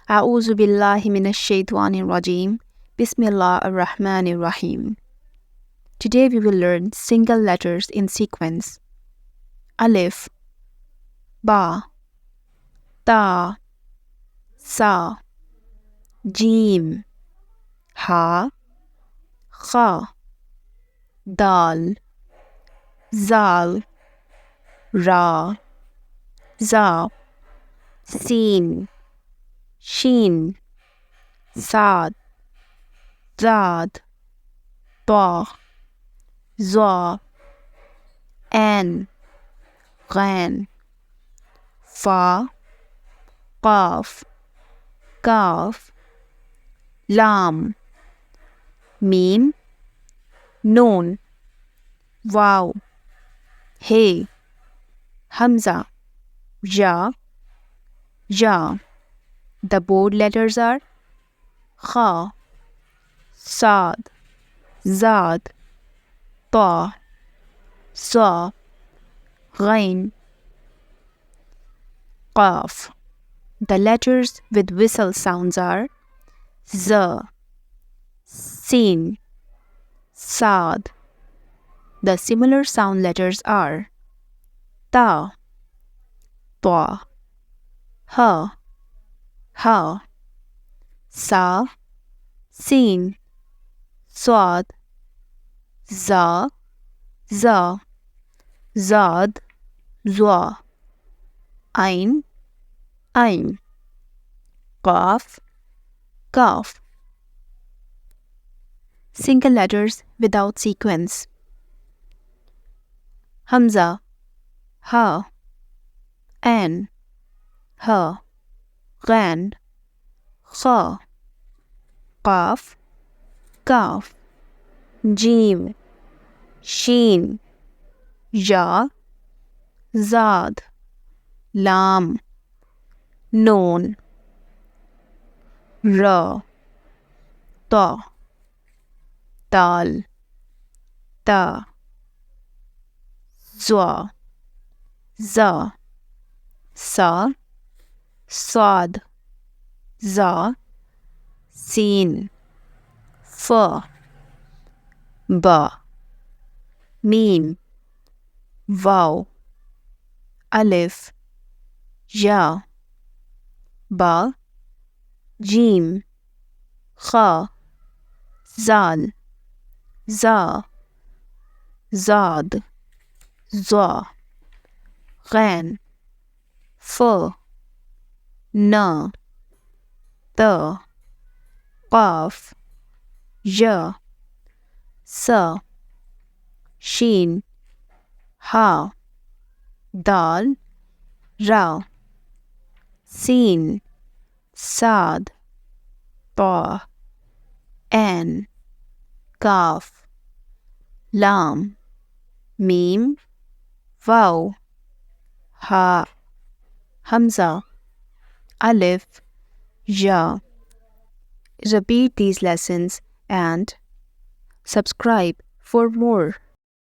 A'udhu billahi minash shaitanir rajim. Bismillah ar-Rahmanir Rahim. Today we will learn single letters in sequence. Alif, Ba, Ta, Sa, Jim, Ha, Kha, Dal, Zal, Ra, Za, Sin, Shin, Sad, Zad, Ta, Za, An, Ghan, Fa, Qaf, Kaf, Lam, Mim, Noon, Waw, He, Hamza, Ja, Ja. The bold letters are Kha, Sad, Zad, Ta, Sa, Ghain, Qaf. The letters with whistle sounds are Z, Sin, Sad. The similar sound letters are Ta, Ta, Ha, Ha, Sa, Sin, Swad, Za, Za, Zad, Zwa, Ain, Ain, Qaf, Kaf. Single letters without sequence. Hamza, Ha, An, Ha, Ghan, Kha, Qaf, Kaf, Jim, Shin, Ja, Zad, Lam, Noon, Ra, Ta, Dal, Ta, Zwa, Za, Sa, Sad, Za, Sin, Fa, Ba, Mim, Waw, Alif, Ja, Ba, Jim, Kha, Zal, Za, Zad, Zwa, Ghan, Fa, Na, Ta, Qaf, Ja, Sa, Shin, Ha, Dal, Ra, Sin, Sad, Ta, An, Kaf, Lam, Mim, Waw, Ha, Hamza, Alif, Ja. Repeat these lessons and subscribe for more.